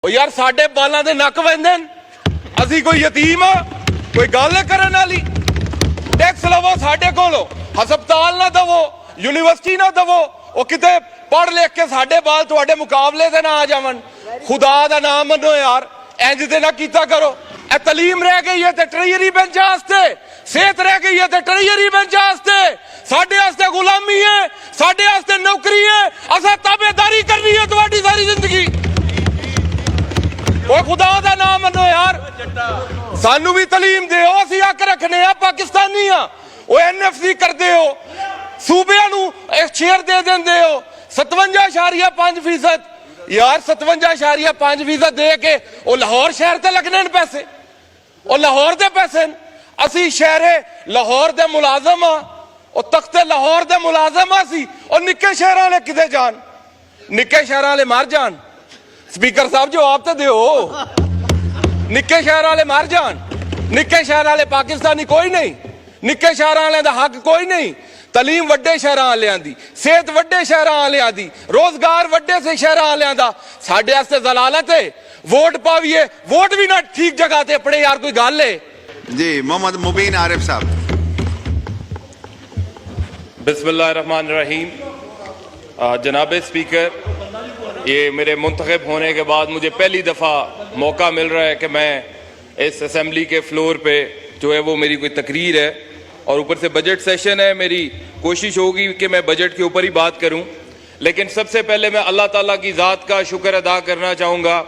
यार साडे बालां दे नक वहिंदे ने, असीं कोई यतीम आ? कोई गल करन वाली? टैक्स लवो साडे कोलों, हस्पताल ना दवो, यूनिवर्सिटी ना दवो, वो किते पढ़ लिख के साडे बाल तुहाडे मुकाबले ते ना आ जावन। खुदा दा नाम मनो यार, इंज ते ना कीता करो। ए तलीम रह गई है ते ट्रेजरी बेंच आस्ते, सेहत रह गई है ते ट्रेजरी बेंच आस्ते, साडे आस्ते गुलामी है, साडे आस्ते नौकरी है, असां ताबेदारी करनी है तुहाडी सारी जिंदगी। ओ खुदा दा नाम मनो यार, सानू भी तलीम दे, असीं हक रखने आ, पाकिस्तानी आ। ओ एनएफसी करदे हो, सूबे नू शेयर दे देंदे हो 57.5%। यार 57.5% दे के ओ लाहौर शहर ते लगने न पैसे, ओ लाहौर दे पैसे। असी शहरे लाहौर दे मुलाजम आ, ओ तख्ते लाहौर दे मुलाजम आ सी, और निक्के शहर वाले किते जान? निक्के शहर वाले मर जान। स्पीकर साहब जवाब तो दो, निक्के शहर वाले मर जान। निक्के शहर वाले पाकिस्तानी कोई नहीं, निक्के शहर वाले दा हक कोई नहीं। तलीम वड्डे शहर वालियां दी, सेहत वड्डे शहर वालियां दी, रोजगार वड्डे से शहर वालियां दा। साडे वास्ते जलालत है, वोट पाविए, वोट भी ना ठीक जगह ते पड़े यार, कोई गल है जी। मोहम्मद मुबीन आरिफ साहब। बिस्मिल्लाहिर्रहमानिर्रहीम। जनाब स्पीकर, ये मेरे मुंतखब होने के बाद मुझे पहली दफ़ा मौका मिल रहा है कि मैं इस असेंबली के फ्लोर पे जो है वो मेरी कोई तकरीर है, और ऊपर से बजट सेशन है। मेरी कोशिश होगी कि मैं बजट के ऊपर ही बात करूं, लेकिन सबसे पहले मैं अल्लाह ताला की ज़ात का शुक्र अदा करना चाहूँगा।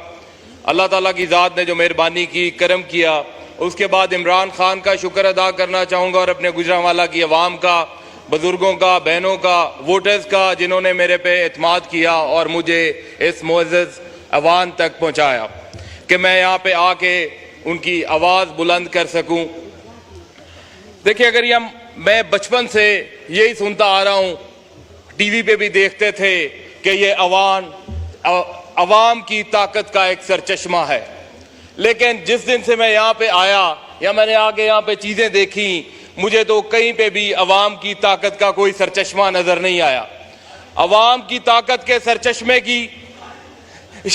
अल्लाह ताला की ज़ात ने जो मेहरबानी की, करम किया। उसके बाद इमरान खान का शुक्र अदा करना चाहूँगा, और अपने गुजरांवाला की आवाम का, बुजुर्गों का, बहनों का, वोटर्स का, जिन्होंने मेरे पे एतमाद किया और मुझे इस मुअज़्ज़ज़ अवान तक पहुँचाया कि मैं यहाँ पे आके उनकी आवाज़ बुलंद कर सकूँ। देखिए, अगर मैं बचपन से यही सुनता आ रहा हूँ, टीवी पे भी देखते थे कि ये अवाम की ताकत का एक सरचश्मा है, लेकिन जिस दिन से मैं यहाँ पे आया या मैंने आगे यहाँ पे चीज़ें देखी, मुझे तो कहीं पे भी अवाम की ताकत का कोई सरचश्मा नज़र नहीं आया। अवाम की ताकत के सरचश्मे की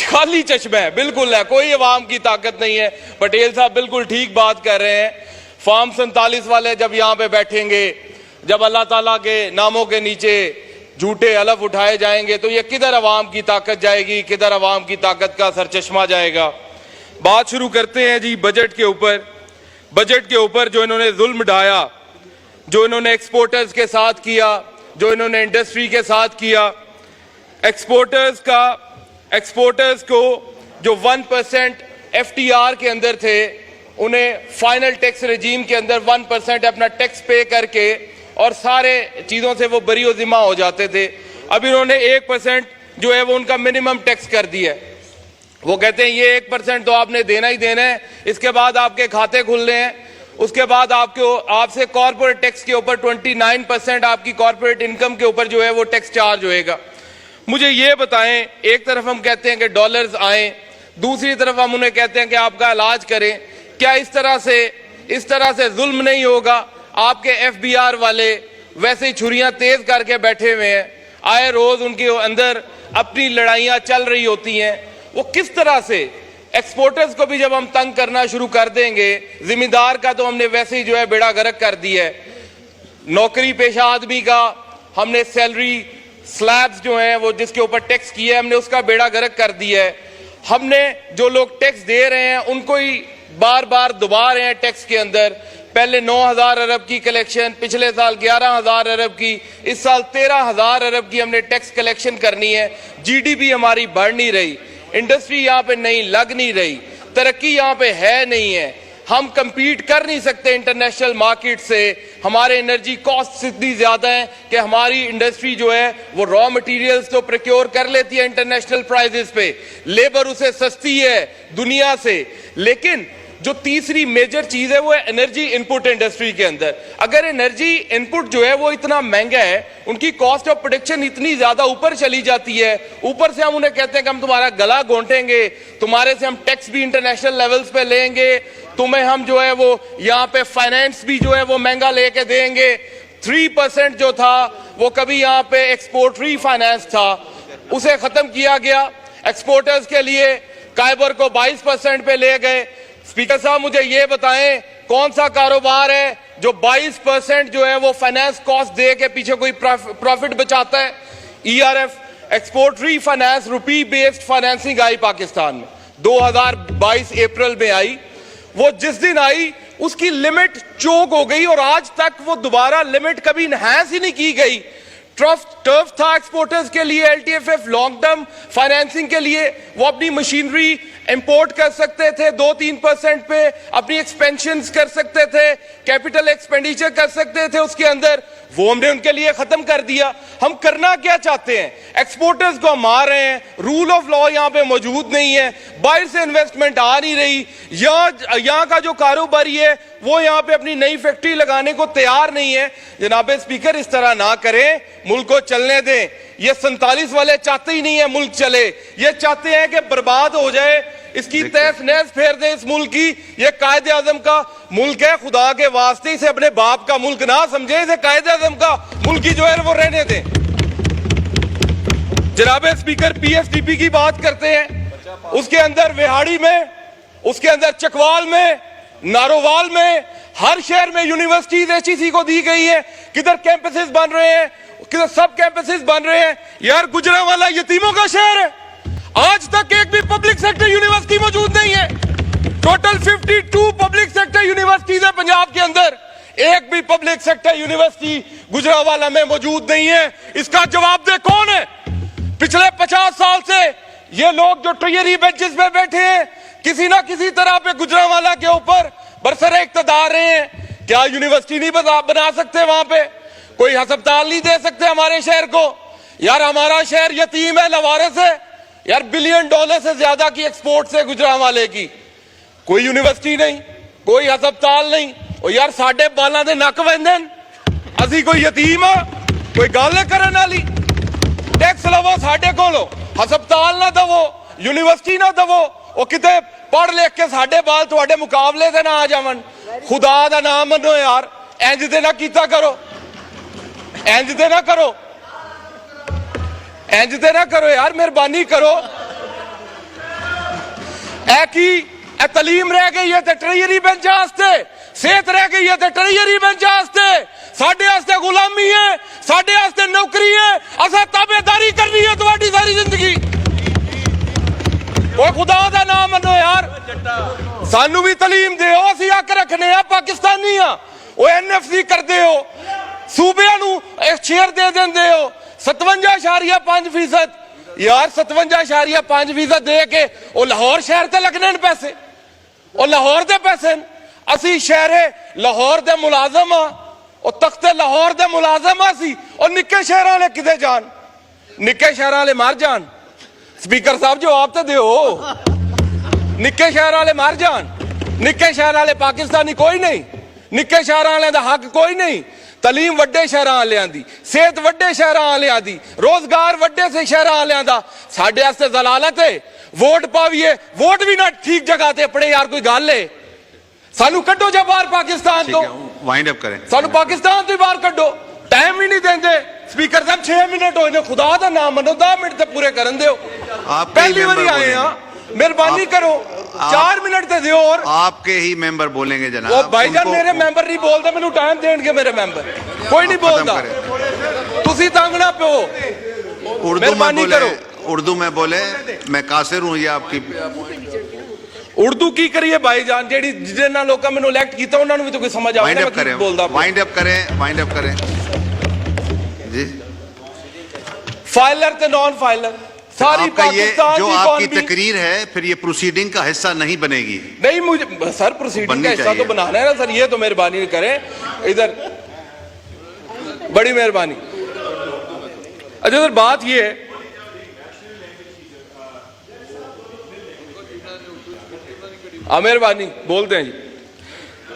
खाली चश्मा है, बिल्कुल है, कोई अवाम की ताकत नहीं है। पटेल साहब बिल्कुल ठीक बात कर रहे हैं। फॉर्म 47 वाले जब यहाँ पे बैठेंगे, जब अल्लाह ताला के नामों के नीचे झूठे हलफ उठाए जाएंगे, तो ये किधर अवाम की ताकत जाएगी, किधर अवाम की ताकत का सरचश्मा जाएगा। बात शुरू करते हैं जी बजट के ऊपर। बजट के ऊपर जो इन्होंने जुल्म ढाया, जो इन्होंने एक्सपोर्टर्स के साथ किया, जो इन्होंने इंडस्ट्री के साथ किया, एक्सपोर्टर्स को जो 1% FTR के अंदर थे, उन्हें फाइनल टैक्स रजीम के अंदर 1% अपना टैक्स पे करके और सारे चीज़ों से वो बरी व ज़िम्मा हो जाते थे। अब इन्होंने 1% जो है वो उनका मिनिमम टैक्स कर दिया है। वो कहते हैं ये 1% तो आपने देना ही देना है, इसके बाद आपके खाते खुलने हैं, उसके बाद आपसे कॉर्पोरेट टैक्स के ऊपर 29% आपकी कॉर्पोरेट इनकम के ऊपर जो है वो टैक्स चार्ज होएगा। मुझे ये बताएं, एक तरफ हम कहते हैं कि डॉलर्स आए, दूसरी तरफ हम उन्हें कहते हैं कि आपका इलाज करें। क्या इस तरह से जुल्म नहीं होगा? आपके FBR वाले वैसे ही छुरियां तेज करके बैठे हुए हैं, आए रोज उनके अंदर अपनी लड़ाइयां चल रही होती हैं। वो किस तरह से एक्सपोर्टर्स को भी जब हम तंग करना शुरू कर देंगे, जिम्मेदार का तो हमने वैसे ही जो है बेड़ा गर्क कर दिया है। नौकरी पेशा आदमी का हमने सैलरी स्लैब्स जो हैं वो जिसके ऊपर टैक्स किया है, हमने उसका बेड़ा गर्क कर दिया है। हमने जो लोग टैक्स दे रहे हैं उनको ही बार बार दुबा रहे हैं टैक्स के अंदर। पहले 9,000 अरब की कलेक्शन, पिछले साल 11,000 अरब की, इस साल 13,000 अरब की हमने टैक्स कलेक्शन करनी है। GDP हमारी बढ़ नहीं रही, इंडस्ट्री यहाँ पे नहीं लग नहीं रही, तरक्की यहाँ पे है नहीं है, हम compete कर नहीं सकते इंटरनेशनल मार्केट से। हमारे एनर्जी कॉस्ट इतनी ज्यादा है कि हमारी इंडस्ट्री जो है वो रॉ मटेरियल्स तो प्रोक्योर कर लेती है इंटरनेशनल प्राइसेस पे, लेबर उसे सस्ती है दुनिया से, लेकिन जो तीसरी मेजर चीज है वो है एनर्जी इनपुट इंडस्ट्री के अंदर। अगर एनर्जी इनपुट जो है वो इतना महंगा है, उनकी कॉस्ट ऑफ प्रोडक्शन इतनी ज्यादा ऊपर चली जाती है, ऊपर से हम उन्हें कहते हैं कि हम तुम्हारा गला घोंटेंगे, तुम्हारे से हम टैक्स भी इंटरनेशनल लेवल्स पे लेंगे, तुम्हें हम जो है वो यहाँ पे फाइनेंस भी जो है वो महंगा लेके देंगे। 3% जो था वो कभी यहाँ पे एक्सपोर्ट री फाइनेंस था, उसे खत्म किया गया। एक्सपोर्टर्स के लिए काइबर को 22% पे ले गए। स्पीकर साहब मुझे ये बताएं कौन सा कारोबार है जो 22% जो है वो फाइनेंस कॉस्ट दे के पीछे कोई प्रॉफिट बचाता है। ERF एक्सपोर्ट री फाइनेंस रुपी बेस्ड फाइनेंसिंग आई पाकिस्तान में 2022 अप्रैल में आई। वो जिस दिन आई उसकी लिमिट चोक हो गई और आज तक वो दोबारा लिमिट कभी इनहैंस ही नहीं की गई। टर्फ था एक्सपोर्टर्स के लिए, LTFF लॉन्ग टर्म फाइनेंसिंग के लिए, वो अपनी मशीनरी इंपोर्ट कर सकते थे 2-3% पे, अपनी एक्सपेंशन कर सकते थे, कैपिटल एक्सपेंडिचर कर सकते थे उसके अंदर, वो हमने उनके लिए खत्म कर दिया। हम करना क्या चाहते हैं? एक्सपोर्टर्स को मार रहे हैं, रूल ऑफ लॉ यहां पे मौजूद नहीं है, बाहर से इन्वेस्टमेंट आ नहीं रही, यहां का जो कारोबारी है वो यहां पे अपनी नई फैक्ट्री लगाने को तैयार नहीं है। जनाब स्पीकर इस तरह ना करें, मुल्क को चलने दें। ये 47 वाले चाहते ही नहीं है मुल्क चले, ये चाहते हैं कि बर्बाद हो जाए, इसकी तहस नहस फेर दें इस मुल्क की। ये कायदे आजम का मुल्क है, खुदा के वास्ते इसे अपने बाप का मुल्क ना समझे, इसे कायदे आजम का मुल्क ही जो है वो रहने दें। जनाब स्पीकर PSDP की बात करते हैं, उसके अंदर विहाड़ी में, उसके अंदर चकवाल में, नारोवाल में, हर शहर में यूनिवर्सिटीज HEC को दी गई है। किधर कैंपसेस बन रहे हैं, किधर सब कैंपसेस बन रहे हैं। यार गुजरांवाला यतीमों का शहर है, आज तक एक भी पब्लिक सेक्टर यूनिवर्सिटी मौजूद नहीं है। टोटल 52 पब्लिक सेक्टर यूनिवर्सिटीज है पंजाब के अंदर, एक भी पब्लिक सेक्टर यूनिवर्सिटी गुजरांवाला में मौजूद नहीं है। इसका जवाब दे कौन है? पिछले 50 साल से ये लोग जो ट्रियरी बेंचेस पे बैठे हैं, किसी ना किसी तरह पे गुजरांवाला के ऊपर बरसरे इख्तिदार रहे हैं। क्या यूनिवर्सिटी नहीं बना सकते? वहां पे कोई अस्पताल नहीं दे सकते हमारे शहर को? यार हमारा शहर यतीम है, लवारिस है। यार $1 बिलियन से ज्यादा की एक्सपोर्ट है गुजरांवाले की, कोई यूनिवर्सिटी नहीं, कोई अस्पताल नहीं। और यार साडे बालों के नक वंदन, असी कोई यतीम आ? कोई गल करने वाली? टैक्स लवो साडे कोलों, हस्पताल ना दवो, यूनिवर्सिटी ना दवो, वो किते पढ़ लिख के साडे बाल तुहाडे मुकाबले से ना आ जावन। खुदा दा नाम मनो यार, इंज ते ना कीता करो, इंज ते ना करो, इंज ते ना करो यार, मेहरबानी करो। तलीम रह गई है तो ट्रियरी बेंच वास्ते, सेहत रह गई है तो ट्रियरी बेंच वास्ते, साडे वास्ते गुलामी है, साडे वास्ते नौकरी है, असा ताबेदारी करनी है तुम्हारी सारी जिंदगी। वो खुदा दा नाम मनो यार, सानू भी तलीम दे, असी हक रखने आ, पाकिस्तानी आ। वो NFC करते हो, सूबे नू शेयर दे देंदे हो 57.5%। यार 57.5% दे के वो लाहौर शहर ते लगने पैसे, और लाहौर दे पैसे। असी शहरे लाहौर दे मुलाजम आ, और तख्ते लाहौर दे मुलाजम असी, और निक्के शहर वाले किते जान? निक्के शहर वाले मार जान। स्पीकर साहब जवाब तो दो, निक्के शहर वाले मार जान? निक्के शहर वाले पाकिस्तानी कोई नहीं, निक्के शहर वाले दा हक कोई नहीं। तलीम वड्डे शहरां वालियां दी, सेहत वड्डे शहरां वालियां दी, रोजगार वड्डे से शहरां वालियां दा। साडे वास्ते जलालत है, वोट पाविए, वोट भी ना ठीक जगह ते अपने। यार कोई गल है? सानू कड्डो जा बाहर पाकिस्तान तो, वाइंड अप करें, सानू पाकिस्तान तो बाहर कड्डो। टाइम भी नहीं देंदे स्पीकर साहब, 6 मिनट होए ने, खुदा दा नाम मनो 10 मिनट ते पूरे करन दियो। पहली बारी आए हैं, मेहरबानी करो 4 मिनट ते दियो। और आपके ही मेंबर बोलेंगे जनाब। वो भाईजान मेरे मेंबर नहीं बोलते, मैनू टाइम देंगे मेरे मेंबर, कोई नहीं बोलता। तुसी तंग ना पे, उर्दू में बोले, उर्दू में बोले, मैं कासिर हूं, ये आपकी उर्दू की करिए भाईजान, जेडी जिन्ना लोकां मैनू इलेक्ट कीता उन्हां नू भी तो कोई समझ आवे ना मैं बोलदा। वाइंड अप करें, वाइंड अप करें जी। फाइलर ते नॉन फाइलर सारी पाकिस्तान जो आपकी तकरीर है, फिर ये प्रोसीडिंग का हिस्सा नहीं बनेगी। नहीं, मुझे सर प्रोसीडिंग का हिस्सा तो बनाना है ना सर, ये तो मेहरबानी करें इधर, बड़ी मेहरबानी। अच्छा सर बात ये है, मेहरबानी बोलते हैं जी।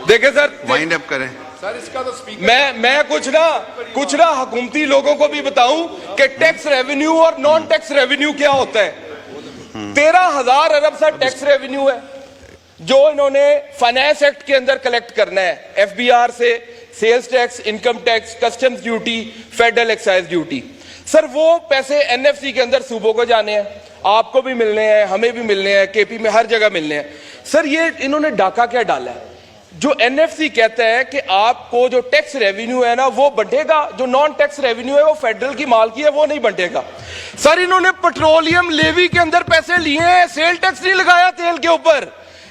देखिए सर, वाइंड अप करें सर। इसका तो मैं कुछ ना हुकूमती लोगों को भी बताऊं कि टैक्स रेवेन्यू और नॉन टैक्स रेवेन्यू क्या होता है। 13,000 अरब सा टैक्स रेवेन्यू है जो इन्होंने फाइनेंस एक्ट के अंदर कलेक्ट करना है, FBR से, sales tax, income tax, customs duty, federal excise duty. Sir वो पैसे NFC के अंदर सूबों को जाने हैं, आपको भी मिलने हैं, हमें भी मिलने हैं, केपी में हर जगह मिलने हैं। सर ये इन्होंने डाका क्या डाला है? जो एनएफसी कहता है कि आपको जो टैक्स रेवेन्यू है ना वो बढ़ेगा, जो नॉन टैक्स रेवेन्यू है वो फेडरल की मालकी है, वो नहीं बढ़ेगा। सर इन्होंने पेट्रोलियम लेवी के अंदर पैसे लिए हैं, सेल टैक्स नहीं लगाया तेल के ऊपर।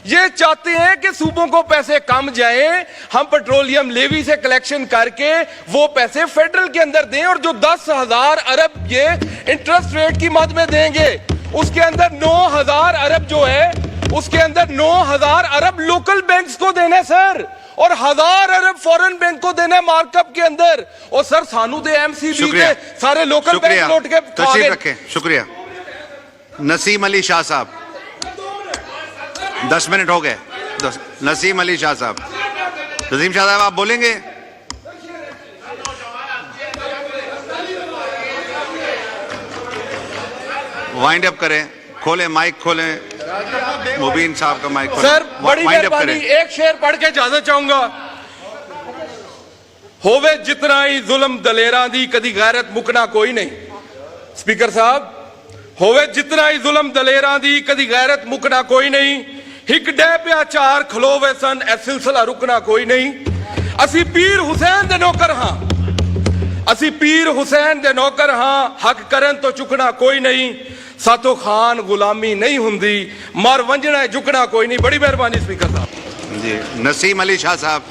ये चाहते हैं कि सूबों को पैसे कम जाएं, हम पेट्रोलियम लेवी से कलेक्शन करके वो पैसे फेडरल के अंदर दें, और जो 10,000 अरब ये इंटरेस्ट रेट की मद में देंगे उसके अंदर 9,000 अरब जो है उसके अंदर 9,000 अरब लोकल बैंक्स को देना है सर, और 1,000 अरब फॉरेन बैंक को देना है मार्कअप के अंदर। और सर सानू दे एमसीबी के सारे लोकल बैंक लौट के तशरीफ रखें। शुक्रिया। नसीम अली शाह साहब, 10 मिनट हो गए। नसीम अली शाह साहब, नसीम शाह साहब आप बोलेंगे? वाइंड अप करें, खोलें माइक, खोलें मुबीन साहब का माइक। सर बड़ी मेहरबानी, एक शेर पढ़ के इजाजत चाहूंगा। होवे जितना ही जुल्म दलेरां दी कदी गैरत मुकना कोई नहीं। स्पीकर साहब, होवे जितना ही जुल्म दलेरां दी कदी गैरत मुकना कोई नहीं। हिक डे प्या चार खलोवे सन ए सिलसिला रुकना कोई नहीं। असी पीर हुसैन दे नौकर हां, असी पीर हुसैन दे नौकर हां, हक करन तो चुकना कोई नहीं। सातो खान गुलामी नहीं हुंदी, मर वंजना झुकना कोई नहीं। बड़ी मेहरबानी स्पीकर साहब। जी, नसीम अली शाह साहब।